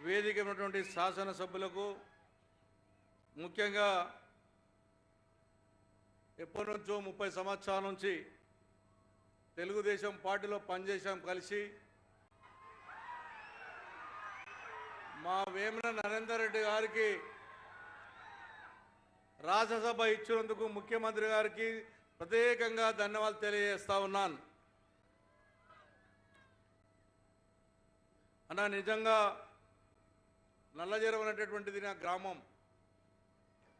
వేదిక ఉన్నటువంటి శాసనసభ్యులకు ముఖ్యంగా ఎప్పటి నుంచో 30 సంవత్సరాల నుంచి తెలుగుదేశం పార్టీలో పనిచేశాం కలిసి. మా వేమన నరేందర్ రెడ్డి గారికి రాజ్యసభ ఇచ్చినందుకు ముఖ్యమంత్రి గారికి ప్రత్యేకంగా ధన్యవాదాలు తెలియజేస్తా ఉన్నాను. అన్న, నిజంగా నల్లజెరువు అనేటటువంటిది నా గ్రామం.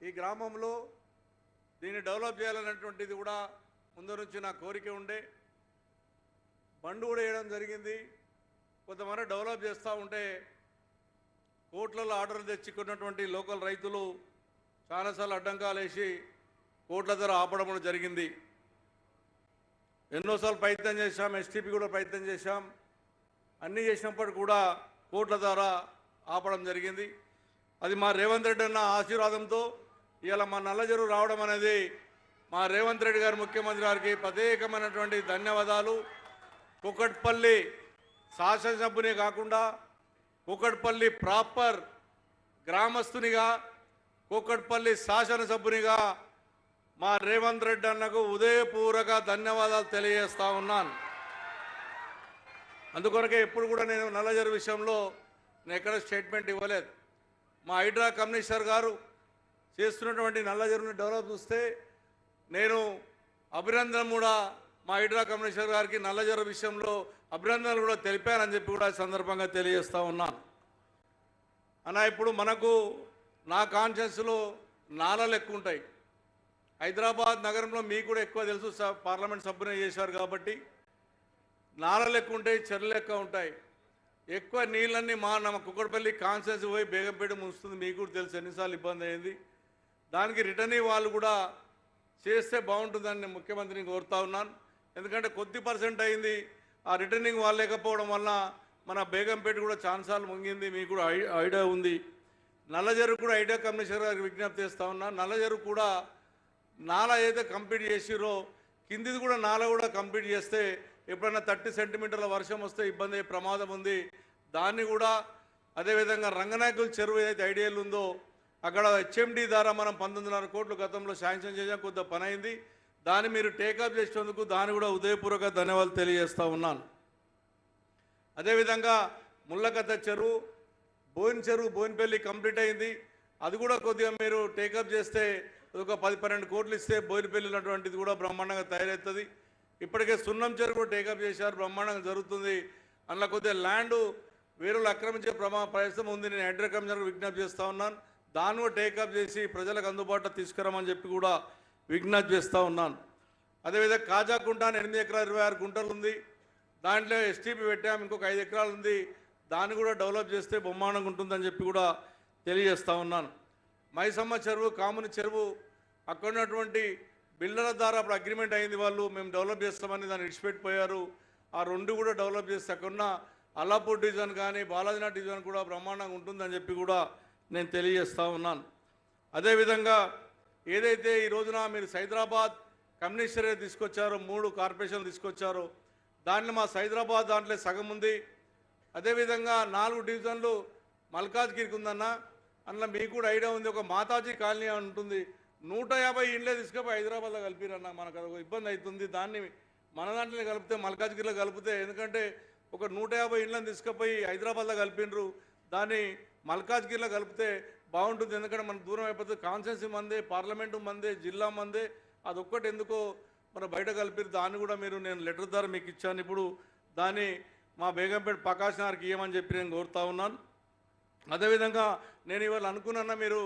ఈ గ్రామంలో దీన్ని డెవలప్ చేయాలనేటువంటిది కూడా ముందు నుంచి నా కోరిక ఉండే. బండు కూడా వేయడం జరిగింది. కొంతమంది డెవలప్ చేస్తూ ఉంటే కోట్లలో ఆర్డర్లు తెచ్చుకున్నటువంటి లోకల్ రైతులు చాలాసార్లు అడ్డంకాలు వేసి కోట్ల ధర ఆపడం జరిగింది. ఎన్నోసార్లు ప్రయత్నం చేశాం, ఎస్టీపీ కూడా ప్రయత్నం చేశాం. అన్నీ చేసినప్పటికీ కూడా కోట్ల ధర ఆపడం జరిగింది. అది మా రేవంత్ రెడ్డి అన్న ఆశీర్వాదంతో ఇవాళ మా నల్లజెరువు రావడం అనేది మా రేవంత్ రెడ్డి గారు ముఖ్యమంత్రి గారికి ప్రత్యేకమైనటువంటి ధన్యవాదాలు. కూకట్పల్లి శాసనసభ్యునే కాకుండా కూకట్పల్లి ప్రాపర్ గ్రామస్తునిగా, కూకట్పల్లి శాసనసభ్యునిగా మా రేవంత్ రెడ్డి అన్నకు ఉదయపూర్వక ధన్యవాదాలు తెలియజేస్తా ఉన్నాను. అందుకొరకే ఎప్పుడు కూడా నేను నల్లజెరువు విషయంలో నేను ఎక్కడ స్టేట్మెంట్ ఇవ్వలేదు. మా హైడ్రా కమిషనర్ గారు చేస్తున్నటువంటి నల్లజెరువుని డెవలప్ చూస్తే నేను అభినందన కూడా మా హైడ్రా కమిషనర్ గారికి నల్లజెరువు విషయంలో అభినందనలు కూడా తెలిపానని చెప్పి కూడా సందర్భంగా తెలియజేస్తూ ఉన్నాను. అన్న, ఇప్పుడు మనకు నా కాన్షియన్స్లో నాలలు ఎక్కువ ఉంటాయి. హైదరాబాద్ నగరంలో మీకు కూడా ఎక్కువ తెలుసు, పార్లమెంట్ సభ్యునే చేశారు కాబట్టి. నాలలు ఎక్కువ ఉంటాయి, చెర్లు ఎక్కువ ఉంటాయి. ఎక్కువ నీళ్ళన్నీ మా కుక్కడపల్లి కాన్స్టిట్యున్సీ పోయి బేగంపేట ముంచుతుంది. మీకు కూడా తెలుసు ఎన్నిసార్లు ఇబ్బంది అయింది. దానికి రిటర్నింగ్ వాళ్ళు కూడా చేస్తే బాగుంటుందని నేను ముఖ్యమంత్రిని కోరుతా ఉన్నాను. ఎందుకంటే కొద్ది పర్సెంట్ అయింది. ఆ రిటర్నింగ్ వాళ్ళు లేకపోవడం వల్ల మన బేగంపేట కూడా ఛాన్సార్లు ముంగింది. మీకు కూడా ఐడియా ఉంది. నల్లజెరువు కూడా ఐడియా కమిషనర్ గారికి విజ్ఞప్తి చేస్తూ ఉన్నాను. నల్లజెరువు కూడా నాలా ఏదైతే కంప్లీట్ చేసిరో కిందిది కూడా నాలా కూడా కంప్లీట్ చేస్తే ఎప్పుడైనా 30 సెంటీమీటర్ల వర్షం వస్తే ఇబ్బంది అయ్యే ప్రమాదం ఉంది. దాన్ని కూడా అదేవిధంగా రంగనాయకుల చెరువు ఏదైతే ఐడియల్ ఉందో అక్కడ హెచ్ఎండి ద్వారా మనం 19.5 కోట్లు గతంలో శాంక్షన్ చేసాం. కొద్దిగా పని అయింది. దాన్ని మీరు టేకప్ చేసినందుకు దాన్ని కూడా ఉదయపూర్వక ధన్యవాదాలు తెలియజేస్తూ ఉన్నాను. అదేవిధంగా ముళ్ళకత్త చెరువు, బోయినపల్లి కంప్లీట్ అయింది. అది కూడా కొద్దిగా మీరు టేకప్ చేస్తే ఒక 10-12 కోట్లు ఇస్తే బోయినపల్లి ఉన్నటువంటిది కూడా బ్రహ్మాండంగా తయారవుతుంది. ఇప్పటికే సున్నం చెరువు కూడా టేకప్ చేశారు, బ్రహ్మాండంగా జరుగుతుంది. అందులో కొద్దిగా ల్యాండ్ వేరులు ఆక్రమించే ప్రయత్నం ఉంది. నేను హైడ్రా కమిషనర్ విజ్ఞప్తి చేస్తూ ఉన్నాను. దాన్ని కూడా టేకప్ చేసి ప్రజలకు అందుబాటులో తీసుకురామని చెప్పి కూడా విజ్ఞప్తి చేస్తూ ఉన్నాను. అదేవిధంగా కాజాకుంట 8 ఎకరాల 26 గుంటలు ఉంది. దాంట్లో ఎస్టీపీ పెట్టాము, ఇంకొక 5 ఎకరాలు ఉంది. దాన్ని కూడా డెవలప్ చేస్తే బ్రహ్మాండంగా ఉంటుందని చెప్పి కూడా తెలియజేస్తూ ఉన్నాను. మైసమ్మ చెరువు, కాముని చెరువు అక్కడ ఉన్నటువంటి బిల్డర్ల ద్వారా అప్పుడు అగ్రిమెంట్ అయింది. వాళ్ళు మేము డెవలప్ చేస్తామని దాన్ని విడిచిపెట్టిపోయారు. ఆ 2 కూడా డెవలప్ చేస్తే అక్కడున్న అల్లాపూర్ డివిజన్ కానీ బాలాజీనాథ్ డివిజన్ కూడా బ్రహ్మాండంగా ఉంటుందని చెప్పి కూడా నేను తెలియజేస్తూ ఉన్నాను. అదేవిధంగా ఏదైతే ఈ రోజున మీరు సైదరాబాద్ కమిషనరేట్ తీసుకొచ్చారో, 3 కార్పొరేషన్లు తీసుకొచ్చారో దాంట్లో మా సైదరాబాద్ దాంట్లో సగం ఉంది. అదేవిధంగా 4 డివిజన్లు మల్కాజ్గిరికి ఉందన్న. అందులో మీకు కూడా ఐడియా ఉంది, ఒక మాతాజీ కాలనీ ఉంటుంది. 150 ఇండ్లే తీసుకుపోయి హైదరాబాద్లో కలిపిరన్న. మనకు అది ఇబ్బంది అవుతుంది. దాన్ని మన దాంట్లో కలిపితే మల్కాజ్గిరిలో కలిపితే, ఎందుకంటే ఒక 150 ఇండ్లను తీసుకుపోయి హైదరాబాద్లో కలిపినరు. దాన్ని మల్కాజ్గిరిలో కలిపితే బాగుంటుంది. ఎందుకంటే మన దూరం అయిపోతుంది. కాన్స్టిట్యున్సీ మందే, పార్లమెంటు మందే, జిల్లా మందే. అదొక్కటి ఎందుకో మన బయట కలిపిరు. దాన్ని కూడా నేను లెటర్ ద్వారా మీకు ఇచ్చాను. ఇప్పుడు దాన్ని మా బేగంపేట ప్రకాష్ గారికి ఇవ్వమని చెప్పి నేను కోరుతా ఉన్నాను. అదేవిధంగా నేను ఇవాళ అనుకున్నా, మీరు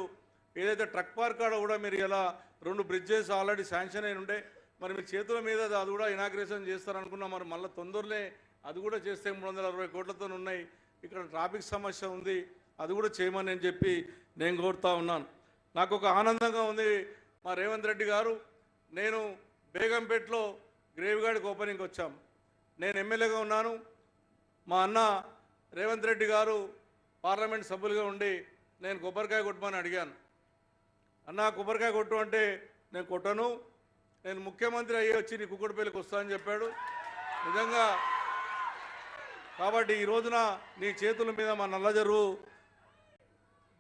ఏదైతే ట్రక్ పార్క్ కాడ కూడా మీరు ఇలా 2 బ్రిడ్జెస్ ఆల్రెడీ శాంక్షన్ అయిన ఉండే. మరి మీ చేతుల మీద అది కూడా ఇనాగ్రేషన్ చేస్తారనుకున్నా. మరి మళ్ళీ తొందరలే అది కూడా చేస్తే 360 కోట్లతో ఉన్నాయి. ఇక్కడ ట్రాఫిక్ సమస్య ఉంది, అది కూడా చేయమని నేను చెప్పి నేను కోరుతా ఉన్నాను. నాకు ఒక ఆనందంగా ఉంది, మా రేవంత్ రెడ్డి గారు నేను బేగంపేటలో గ్రేవ్ గార్డ్కి ఓపెనింగ్కి వచ్చాం. నేను ఎమ్మెల్యేగా ఉన్నాను. మా అన్న రేవంత్ రెడ్డి గారు పార్లమెంట్ సభ్యులుగా ఉండి నేను కొబ్బరికాయ కొట్టమని అడిగాను. అన్న, కొబ్బరికాయ కొట్టు అంటే నేను కొట్టను, నేను ముఖ్యమంత్రి అయ్యి వచ్చి నీ కుక్కడపల్లికి వస్తానని చెప్పాడు. నిజంగా కాబట్టి ఈ రోజున నీ చేతుల మీద మా నల్లజెరువు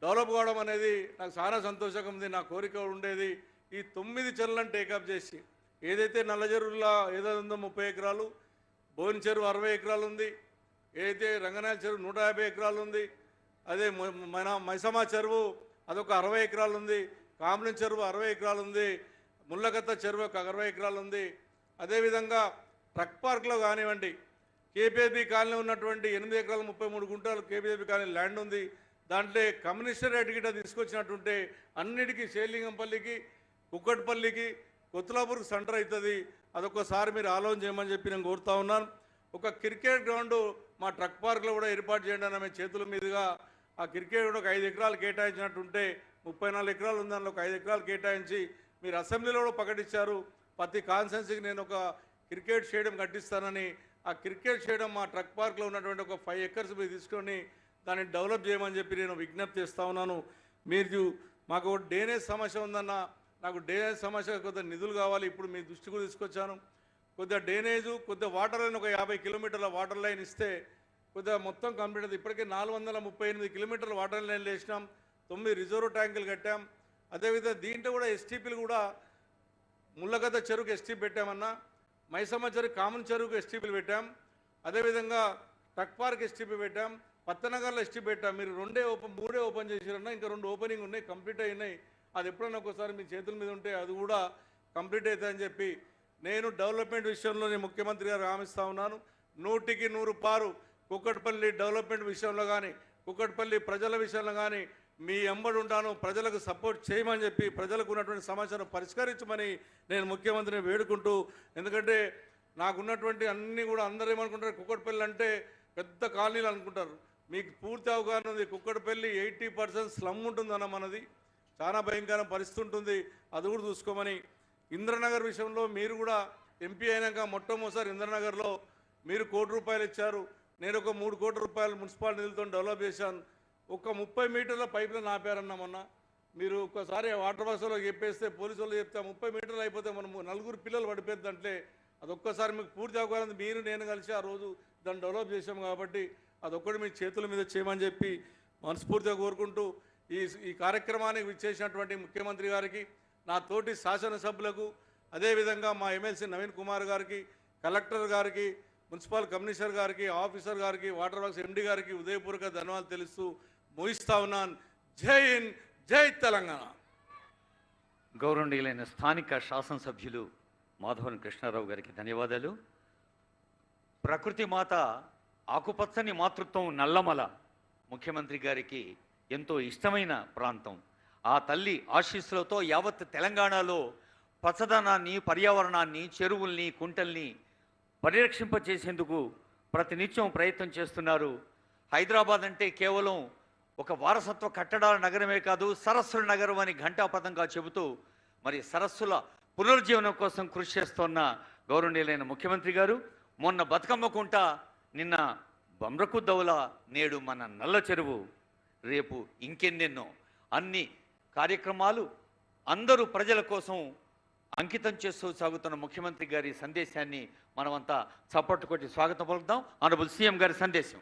డెవలప్ కావడం అనేది నాకు చాలా సంతోషంగా ఉంది. నా కోరిక ఉండేది ఈ 9 చెరువులను టేకప్ చేసి, ఏదైతే నల్ల చెరువుల్లో ఏదైతే ఉందో 30 ఎకరాలు, బోయిన చెరువు 60 ఎకరాలు ఉంది, ఏదైతే రంగనాయల చెరువు 150 ఎకరాలు ఉంది, అదే మన మైసమ్మ చెరువు అదొక 60 ఎకరాలు ఉంది, కామలం చెరువు 60 ఎకరాలు ఉంది, ముళ్ళకత్త చెరువు ఒక 60 ఎకరాలు ఉంది. అదేవిధంగా ట్రక్ పార్క్లో కానివ్వండి, కేపీఎబీ కాలనీ ఉన్నటువంటి 8 ఎకరాలు 33 గుంటలు కేపీఎబీ కాలనీ ల్యాండ్ ఉంది. దాంట్లో కమ్యూనిస్టర్ గిట్ట తీసుకొచ్చినట్టుంటే అన్నిటికీ శేలింగంపల్లికి, కుక్కట్పల్లికి, కొత్తలాపూర్కి సెంటర్ అవుతుంది. అదొక్కసారి మీరు ఆలోచన చేయమని చెప్పి నేను కోరుతా ఉన్నాను. ఒక క్రికెట్ గ్రౌండ్ మా ట్రక్ పార్క్లో కూడా ఏర్పాటు చేయండి అన్న మీ చేతుల మీదుగా. ఆ క్రికెట్ కూడా ఒక 5 ఎకరాలు కేటాయించినట్టుంటే 34 ఎకరాలు ఉంది, దానిలో ఒక 5 ఎకరాలు కేటాయించి మీరు అసెంబ్లీలో కూడా ప్రకటించారు. ప్రతి కాన్స్టెన్సీకి నేను ఒక క్రికెట్ స్టేడియం కట్టిస్తానని. ఆ క్రికెట్ స్టేడియం మా ట్రక్ పార్క్లో ఉన్నటువంటి ఒక 5 ఎకర్స్ మీరు తీసుకొని దాన్ని డెవలప్ చేయమని చెప్పి నేను విజ్ఞప్తి చేస్తూ ఉన్నాను. మీరు మాకు డ్రైనేజ్ సమస్య ఉందన్న, నాకు డ్రైనేజ్ సమస్య కొద్దిగా నిధులు కావాలి, ఇప్పుడు మీ దృష్టికి తీసుకొచ్చాను. కొద్దిగా డ్రైనేజు, కొద్దిగా వాటర్ లైన్ ఒక 50 కిలోమీటర్ల వాటర్ లైన్ ఇస్తే కొద్దిగా మొత్తం కంప్లీట్ అవుతుంది. ఇప్పటికే 438 కిలోమీటర్ల వాటర్ లైన్లు వేసినాం, 9 రిజర్వ్ ట్యాంకులు కట్టాం. అదేవిధంగా దీంట్లో కూడా ఎస్టీపీలు కూడా ముళ్ళగద్ద చెరువుకి ఎస్టీపీ పెట్టామన్నా, మైసమ్మ చెరువు కామన్ చెరువుకు ఎస్టీపీలు పెట్టాం, అదేవిధంగా ట్రక్ పార్క్ ఎస్టీపీ పెట్టాం, పత్తనగర్లో ఎస్టీపీ పెట్టాం. మీరు 3 ఓపెన్ చేసారన్నా, ఇంకా 2 ఓపెనింగ్ ఉన్నాయి, కంప్లీట్ అయినాయి. అది ఎప్పుడన్నా ఒకసారి మీ చేతుల మీద ఉంటే అది కూడా కంప్లీట్ అవుతుందని చెప్పి నేను డెవలప్మెంట్ విషయంలో నేను ముఖ్యమంత్రి గారు హామీస్తా ఉన్నాను. 100కి 100 పారు కుక్కట్పల్లి డెవలప్మెంట్ విషయంలో కానీ, కుక్కట్పల్లి ప్రజల విషయంలో కానీ మీ ఎంబడి ఉంటాను, ప్రజలకు సపోర్ట్ చేయమని చెప్పి, ప్రజలకు ఉన్నటువంటి సమస్యను పరిష్కరించమని నేను ముఖ్యమంత్రిని వేడుకుంటూ, ఎందుకంటే నాకున్నటువంటి అన్నీ కూడా అందరూ ఏమనుకుంటారు, కుక్కట్పల్లి అంటే పెద్ద కాలనీలు అనుకుంటారు. మీకు పూర్తి అవగాహన ఉంది, కుక్కట్పల్లి 80% స్లమ్ ఉంటుందన్న మనది, చాలా భయంకర పరిస్థితి ఉంటుంది. అది కూడా చూసుకోమని. ఇంద్రనగర్ విషయంలో మీరు కూడా ఎంపీ అయినాక మొట్టమొదటిసారి ఇంద్రనగర్లో మీరు ₹1 కోటి ఇచ్చారు. నేను ఒక ₹3 కోట్ల మున్సిపాలిటీ నిధులతో డెవలప్ చేశాను. ఒక 30 మీటర్ల పైప్ లైన్ ఆపారన్న మొన్న. మీరు ఒక్కసారి వాటర్ వర్క్స్లో చెప్పేస్తే, పోలీసు వాళ్ళు చెప్తే 30 మీటర్లు అయిపోతే మనం 4 పిల్లలు పడిపోద్దంటే అదొక్కసారి మీకు పూర్తి అవగాహన, మీరు నేను కలిసి ఆ రోజు దాన్ని డెవలప్ చేశాం. కాబట్టి అదొక్కటి మీ చేతుల మీద చేయమని చెప్పి మనస్ఫూర్తిగా కోరుకుంటూ, ఈ కార్యక్రమానికి విచ్చేసినటువంటి ముఖ్యమంత్రి గారికి, నా తోటి శాసనసభ్యులకు, అదేవిధంగా మా ఎమ్మెల్సీ నవీన్ కుమార్ గారికి, కలెక్టర్ గారికి, మున్సిపల్ కమిషనర్ గారికి, ఆఫీసర్ గారికి, వాటర్ వర్క్స్ ఎండి గారికి ఉదయపూర్వక ధన్యవాదాలు తెలుస్తూ ముగిస్తా ఉన్నాను. జై హింద్, జై తెలంగాణ. గౌరవనీయులైన స్థానిక శాసనసభ్యులు మాధవన్ కృష్ణారావు గారికి ధన్యవాదాలు. ప్రకృతి మాత ఆకుపచ్చని మాతృత్వం నల్లమల ముఖ్యమంత్రి గారికి ఎంతో ఇష్టమైన ప్రాంతం. ఆ తల్లి ఆశీస్సులతో యావత్ తెలంగాణలో పచ్చదనాన్ని, పర్యావరణాన్ని, చెరువుల్ని, కుంటల్ని పరిరక్షింపచేసేందుకు ప్రతినిత్యం ప్రయత్నం చేస్తున్నారు. హైదరాబాద్ అంటే కేవలం ఒక వారసత్వ కట్టడాల నగరమే కాదు, సరస్సుల నగరం అని ఘంటాపథంగా చెబుతూ మరి సరస్సుల పునరుజ్జీవనం కోసం కృషి చేస్తున్న గౌరవనీయులైన ముఖ్యమంత్రి గారు మొన్న బతుకమ్మ కుంట, నిన్న బమ్రకుద్దౌల, నేడు మన నల్ల చెరువు, రేపు ఇంకెన్నెన్నో అన్ని కార్యక్రమాలు అందరూ ప్రజల కోసం అంకితం చేస్తూ సాగుతున్న ముఖ్యమంత్రి గారి సందేశాన్ని మనమంతా చప్పట్లు కొట్టి స్వాగతం పలుకుదాం. ఆనరబుల్ సీఎం గారి సందేశం.